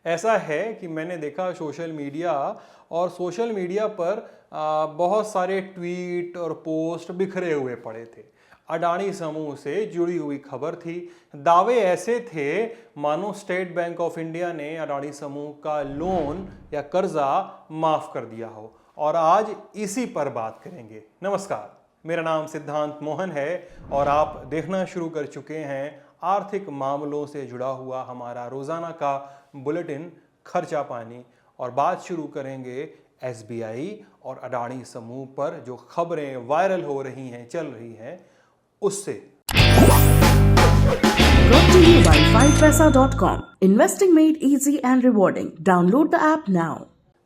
ऐसा है कि मैंने देखा सोशल मीडिया पर बहुत सारे ट्वीट और पोस्ट बिखरे हुए पड़े थे। अडानी समूह से जुड़ी हुई खबर थी। दावे ऐसे थे मानो स्टेट बैंक ऑफ इंडिया ने अडानी समूह का लोन या कर्जा माफ कर दिया हो, और आज इसी पर बात करेंगे। नमस्कार, मेरा नाम सिद्धांत मोहन है और आप देखना शुरू कर चुके हैं आर्थिक मामलों से जुड़ा हुआ हमारा रोजाना का बुलेटिन खर्चा पानी। और बात शुरू करेंगे एसबीआई और अडानी समूह पर जो खबरें वायरल हो रही हैं, चल रही हैं, उससे। Brought to you by 5paisa.com. Investing made easy and rewarding. Download the app now.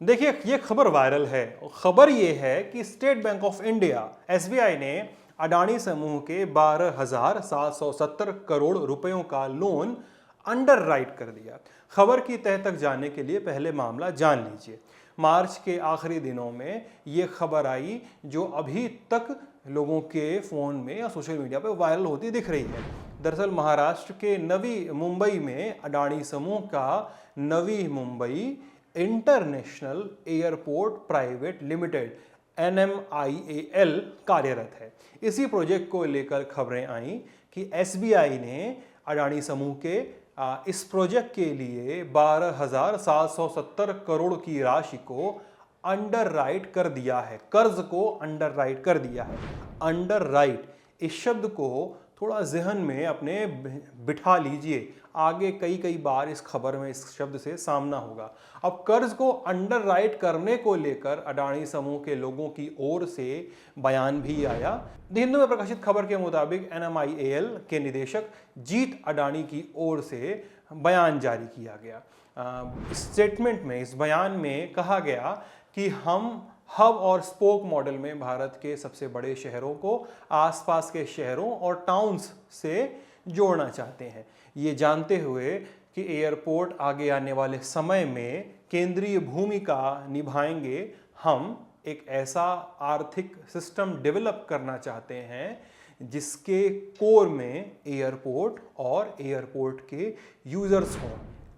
देखिए, ये खबर वायरल है। खबर ये है कि state bank of India SBI ने अडानी समूह के 12,770 करोड़ रुपयों का लोन अंडर राइट कर दिया। खबर की तह तक जाने के लिए पहले मामला जान लीजिए। मार्च के आखिरी दिनों में ये खबर आई जो अभी तक लोगों के फ़ोन में या सोशल मीडिया पर वायरल होती दिख रही है। दरअसल महाराष्ट्र के नवी मुंबई में अडानी समूह का Navi Mumbai international airport private limited NMIAL कार्यरत है। इसी प्रोजेक्ट को लेकर खबरें आईं कि एसबीआई ने अडानी समूह के इस प्रोजेक्ट के लिए 12,770 करोड़ की राशि को अंडर राइट कर दिया है। कर्ज को अंडर राइट कर दिया है। अंडर राइट, इस शब्द को थोड़ा जहन में अपने बिठा लीजिए। आगे कई बार इस खबर में इस शब्द से सामना होगा। अब कर्ज को अंडर राइट करने को लेकर अडानी समूह के लोगों की ओर से बयान भी आया। द हिंदू में प्रकाशित खबर के मुताबिक NMIAL के निदेशक जीत अडानी की ओर से बयान जारी किया गया। इस स्टेटमेंट में, इस बयान में कहा गया कि हम हब और स्पोक मॉडल में भारत के सबसे बड़े शहरों को आसपास के शहरों और टाउन्स से जोड़ना चाहते हैं, ये जानते हुए कि एयरपोर्ट आगे आने वाले समय में केंद्रीय भूमिका निभाएंगे। हम एक ऐसा आर्थिक सिस्टम डेवलप करना चाहते हैं जिसके कोर में एयरपोर्ट और एयरपोर्ट के यूजर्स हों।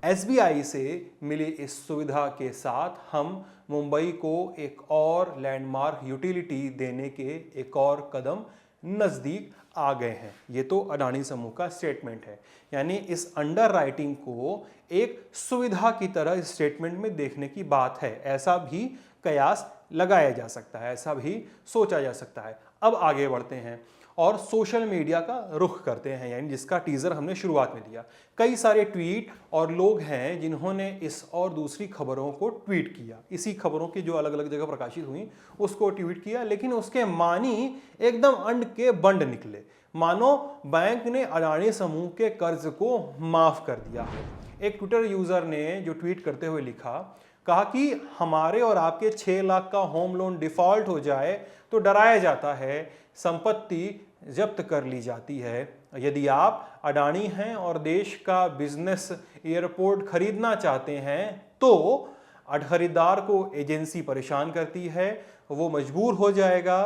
एसबीआई से मिली इस सुविधा के साथ हम मुंबई को एक और लैंडमार्क यूटिलिटी देने के एक और कदम नज़दीक आ गए हैं। ये तो अडानी समूह का स्टेटमेंट है। यानी इस अंडर राइटिंग को एक सुविधा की तरह इस स्टेटमेंट में देखने की बात है। ऐसा भी कयास लगाया जा सकता है, ऐसा भी सोचा जा सकता है। अब आगे बढ़ते हैं और सोशल मीडिया का रुख करते हैं, यानी जिसका टीजर हमने शुरुआत में दिया। कई सारे ट्वीट और लोग हैं जिन्होंने इस और दूसरी खबरों को ट्वीट किया। इसी खबरों की जो अलग अलग जगह प्रकाशित हुई उसको ट्वीट किया, लेकिन उसके मानी एकदम अंड के बंड निकले, मानो बैंक ने अडानी समूह के कर्ज को माफ कर दिया हो। एक ट्विटर यूजर ने जो ट्वीट करते हुए लिखा, कहा कि हमारे और आपके 6 लाख का होम लोन डिफॉल्ट हो जाए तो डराया जाता है, संपत्ति जब्त कर ली जाती है। यदि आप अडानी हैं और देश का बिजनेस एयरपोर्ट खरीदना चाहते हैं तो खरीदार को एजेंसी परेशान करती है, वो मजबूर हो जाएगा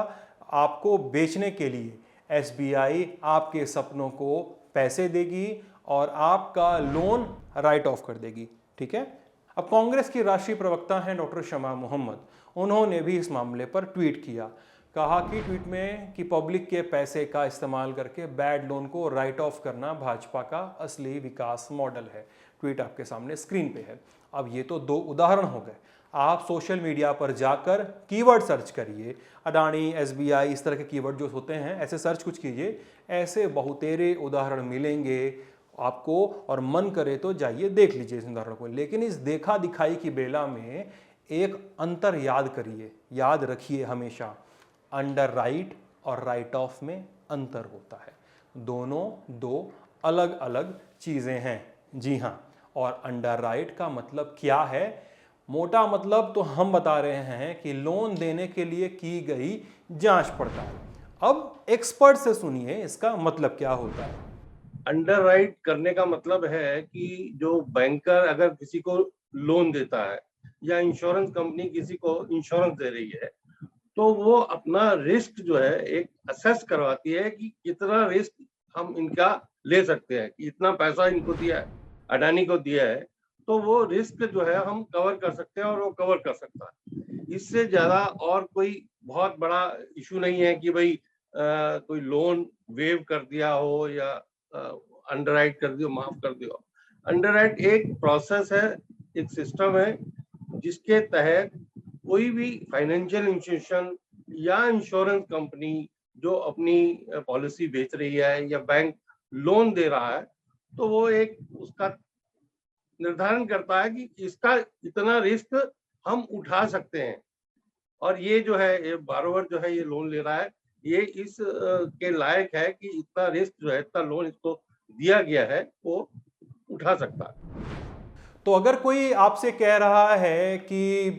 आपको बेचने के लिए। एसबीआई आपके सपनों को पैसे देगी और आपका लोन राइट ऑफ कर देगी। ठीक है। अब कांग्रेस की राष्ट्रीय प्रवक्ता हैं डॉक्टर शमा मोहम्मद, उन्होंने भी इस मामले पर ट्वीट किया। कहा कि ट्वीट में कि पब्लिक के पैसे का इस्तेमाल करके बैड लोन को राइट ऑफ करना भाजपा का असली विकास मॉडल है। ट्वीट आपके सामने स्क्रीन पे है। अब ये तो 2 उदाहरण हो गए। आप सोशल मीडिया पर जाकर कीवर्ड सर्च करिए, अडानी, एसबीआई, इस तरह के कीवर्ड जो होते हैं ऐसे सर्च कुछ कीजिए, ऐसे बहुतेरे उदाहरण मिलेंगे आपको, और मन करे तो जाइए देख लीजिए इस उदाहरण को। लेकिन इस देखा दिखाई की बेला में एक अंतर याद करिए, याद रखिए हमेशा, अंडर राइट और राइट ऑफ में अंतर होता है। दोनों 2 अलग अलग चीज़ें हैं। जी हाँ। और अंडर राइट का मतलब क्या है? मोटा मतलब तो हम बता रहे हैं कि लोन देने के लिए की गई जांच पड़ताल। अब एक्सपर्ट से सुनिए इसका मतलब क्या होता है। अंडर राइट करने का मतलब है कि जो बैंकर अगर किसी को लोन देता है या इंश्योरेंस कंपनी किसी को इंश्योरेंस दे रही है तो वो अपना रिस्क जो है एक असेस करवाती है कि कितना रिस्क हम इनका ले सकते हैं, कि इतना पैसा इनको दिया है, अडानी को दिया है तो वो रिस्क जो है हम कवर कर सकते हैं और वो कवर कर सकता है। इससे ज्यादा और कोई बहुत बड़ा इशू नहीं है कि भाई कोई लोन वेव कर दिया हो या अंडरराइट कर दियो, माफ कर दियो। अंडरराइट एक प्रोसेस है, एक सिस्टम है जिसके तहत कोई भी फाइनेंशियल इंस्टीट्यूशन या इंश्योरेंस कंपनी जो अपनी पॉलिसी बेच रही है या बैंक लोन दे रहा है, तो वो एक उसका निर्धारण करता है कि इसका इतना रिस्क हम उठा सकते हैं। और ये जो है, ये बारोवर जो है ये लोन ले रहा है, ये इस के लायक है कि इतना रिस्क जो है, इतना लोन इसको दिया गया है, वो उठा सकता है। तो अगर कोई आपसे कह रहा है कि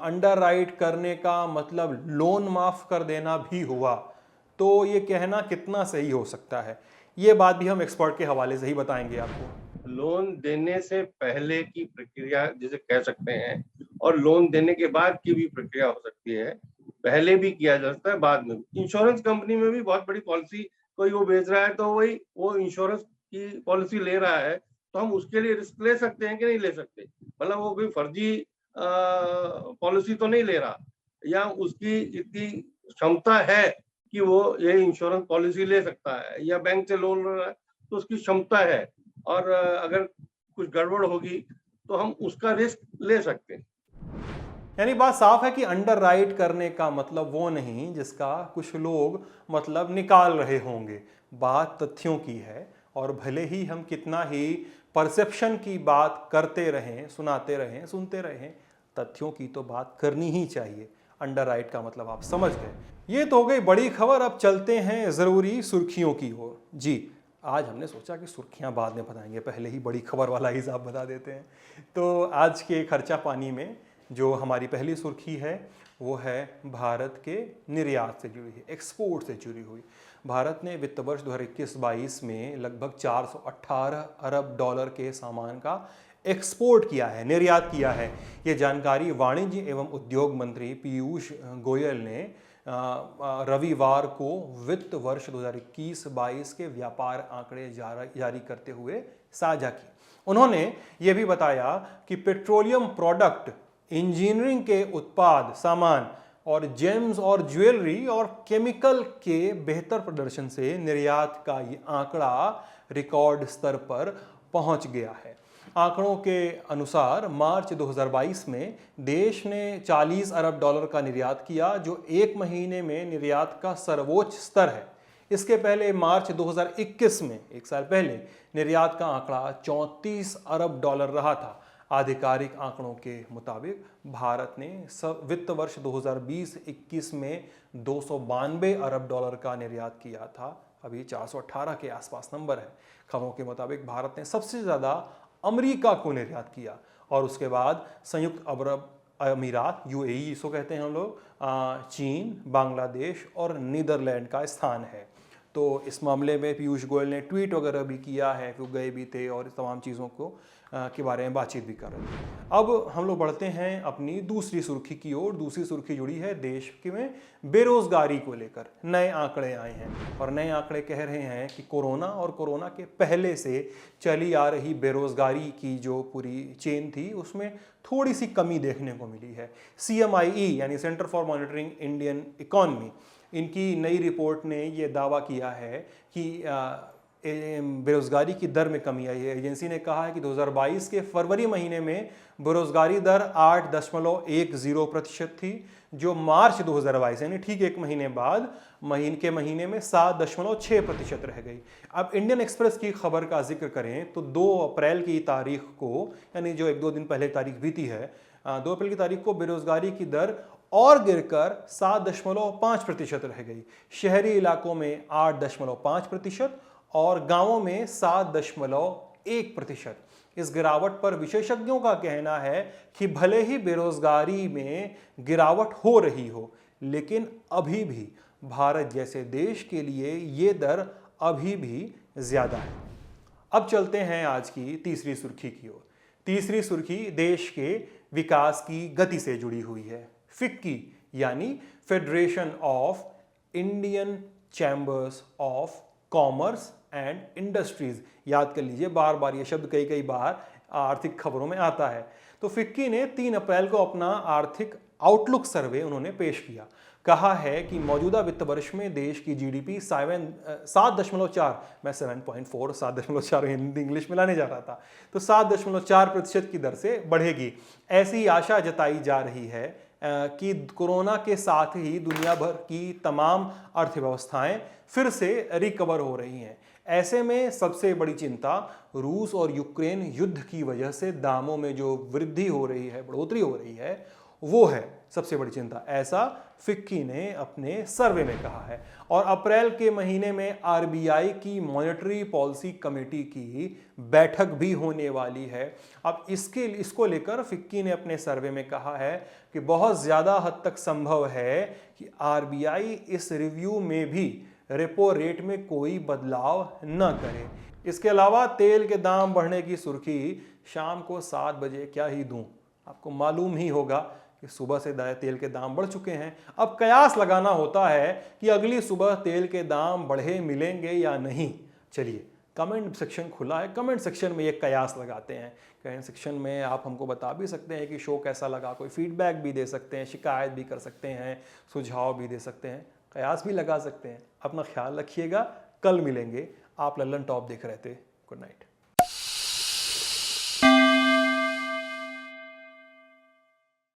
अंडरराइट करने का मतलब लोन माफ कर देना भी हुआ, तो ये कहना कितना सही हो सकता है? ये बात भी हम एक्सपर्ट के हवाले से ही बताएंगे आपको। लोन देने से पहले की प्रक्रिया जिसे कह सकते हैं, और लोन देने के बाद की भी प्रक्रिया हो सकती है। पहले भी किया जा सकता है, बाद में भी। इंश्योरेंस कंपनी में भी बहुत बड़ी पॉलिसी कोई वो बेच रहा है, तो वही वो इंश्योरेंस की पॉलिसी ले रहा है, तो हम उसके लिए रिस्क ले सकते हैं कि नहीं ले सकते? मतलब वो कोई फर्जी पॉलिसी तो नहीं ले रहा, या उसकी इतनी क्षमता है कि वो ये इंश्योरेंस पॉलिसी ले सकता है, या बैंक से लोन ले रहा है तो उसकी क्षमता है, और अगर कुछ गड़बड़ होगी तो हम उसका रिस्क ले सकते हैं। यानी बात साफ है कि अंडरराइट करने का मतलब वो नहीं जिसका कुछ लोग मतलब निकाल रहे होंगे। बात तथ्यों की है, और भले ही हम कितना ही परसेप्शन की बात करते रहें, सुनाते रहें, सुनते रहें, तथ्यों की तो बात करनी ही चाहिए। अंडरराइट का मतलब आप समझ गए। ये तो हो गई बड़ी खबर, अब चलते हैं ज़रूरी सुर्खियों की ओर। जी, आज हमने सोचा कि सुर्खियां बाद में बताएंगे, पहले ही बड़ी खबर वाला हिसाब बता देते हैं। तो आज के खर्चा पानी में जो हमारी पहली सुर्खी है वो है भारत के निर्यात से जुड़ी है, एक्सपोर्ट से जुड़ी हुई। भारत ने वित्त वर्ष 2021-22 में लगभग 418 अरब डॉलर के सामान का एक्सपोर्ट किया है, निर्यात किया है। ये जानकारी वाणिज्य एवं उद्योग मंत्री पीयूष गोयल ने रविवार को वित्त वर्ष 2021-22 के व्यापार आंकड़े जारी करते हुए साझा की। उन्होंने ये भी बताया कि पेट्रोलियम प्रोडक्ट, इंजीनियरिंग के उत्पाद, सामान और जेम्स और ज्वेलरी और केमिकल के बेहतर प्रदर्शन से निर्यात का ये आंकड़ा रिकॉर्ड स्तर पर पहुंच गया है। आंकड़ों के अनुसार मार्च 2022 में देश ने 40 अरब डॉलर का निर्यात किया, जो एक महीने में निर्यात का सर्वोच्च स्तर है। इसके पहले मार्च 2021 में, एक साल पहले, निर्यात का आंकड़ा 34 अरब डॉलर रहा था। आधिकारिक आंकड़ों के मुताबिक भारत ने वित्त वर्ष 2020-21 में 292 अरब डॉलर का निर्यात किया था। अभी 418 के आसपास नंबर है। खबरों के मुताबिक भारत ने सबसे ज़्यादा अमेरिका को निर्यात किया, और उसके बाद संयुक्त अरब अमीरात, यूएई इसको कहते हैं हम लोग, चीन, बांग्लादेश और नीदरलैंड का स्थान है। तो इस मामले में पीयूष गोयल ने ट्वीट वगैरह भी किया है, वो गए भी थे और इस तमाम चीज़ों को के बारे में बातचीत भी कर रहे थे। अब हम लोग बढ़ते हैं अपनी दूसरी सुर्खी की ओर। दूसरी सुर्खी जुड़ी है देश के में बेरोजगारी को लेकर। नए आंकड़े आए हैं, और नए आंकड़े कह रहे हैं कि कोरोना और कोरोना के पहले से चली आ रही बेरोजगारी की जो पूरी चेन थी, उसमें थोड़ी सी कमी देखने को मिली है। CMIE यानी centre for monitoring Indian economy, इनकी नई रिपोर्ट ने ये दावा किया है कि बेरोजगारी की दर में कमी आई है। एजेंसी ने कहा है कि 2022 के फरवरी महीने में बेरोजगारी दर 8.10% थी, जो मार्च 2022 यानी ठीक एक महीने बाद महीने में 7.6% रह गई। अब इंडियन एक्सप्रेस की खबर का जिक्र करें तो 2 अप्रैल की तारीख को, यानी जो 1-2 दिन पहले तारीख बीती है, 2 अप्रैल की तारीख को बेरोजगारी की दर और गिरकर 7.5% रह गई। शहरी इलाकों में 8.5% और गांवों में 7.1%। इस गिरावट पर विशेषज्ञों का कहना है कि भले ही बेरोजगारी में गिरावट हो रही हो, लेकिन अभी भी भारत जैसे देश के लिए ये दर अभी भी ज्यादा है। अब चलते हैं आज की तीसरी सुर्खी की ओर। तीसरी सुर्खी देश के विकास की गति से जुड़ी हुई है। फिक्की यानी federation of Indian chambers of commerce and industries, याद कर लीजिए, बार बार ये शब्द कई बार आर्थिक खबरों में आता है। तो फिक्की ने 3 अप्रैल को अपना आर्थिक आउटलुक सर्वे उन्होंने पेश किया। कहा है कि मौजूदा वित्त वर्ष में देश की जीडीपी 7.4, मैं 7.4 7.4 हिंदी इंग्लिश मिलाने जा रहा था, तो 7.4% की दर से बढ़ेगी। ऐसी आशा जताई जा रही है कि कोरोना के साथ ही दुनिया भर की तमाम अर्थव्यवस्थाएं फिर से रिकवर हो रही हैं। ऐसे में सबसे बड़ी चिंता रूस और यूक्रेन युद्ध की वजह से दामों में जो वृद्धि हो रही है, बढ़ोतरी हो रही है, वो है सबसे बड़ी चिंता, ऐसा फिक्की ने अपने सर्वे में कहा है। और अप्रैल के महीने में आरबीआई की मॉनेटरी पॉलिसी कमेटी की बैठक भी होने वाली है। अब इसको लेकर फिक्की ने अपने सर्वे में कहा है कि बहुत ज़्यादा हद तक संभव है कि आरबीआई इस रिव्यू में भी रेपो रेट में कोई बदलाव न करे। इसके अलावा तेल के दाम बढ़ने की सुर्खी शाम को 7 बजे क्या ही दूं, आपको मालूम ही होगा कि सुबह से तेल के दाम बढ़ चुके हैं। अब कयास लगाना होता है कि अगली सुबह तेल के दाम बढ़े मिलेंगे या नहीं। चलिए, कमेंट सेक्शन खुला है, कमेंट सेक्शन में ये कयास लगाते हैं। कमेंट सेक्शन में आप हमको बता भी सकते हैं कि शो कैसा लगा, कोई फीडबैक भी दे सकते हैं, शिकायत भी कर सकते हैं, सुझाव भी दे सकते हैं, कयास भी लगा सकते हैं। अपना ख्याल रखिएगा, कल मिलेंगे। आप लल्लन टॉप देख रहे थे। Good night.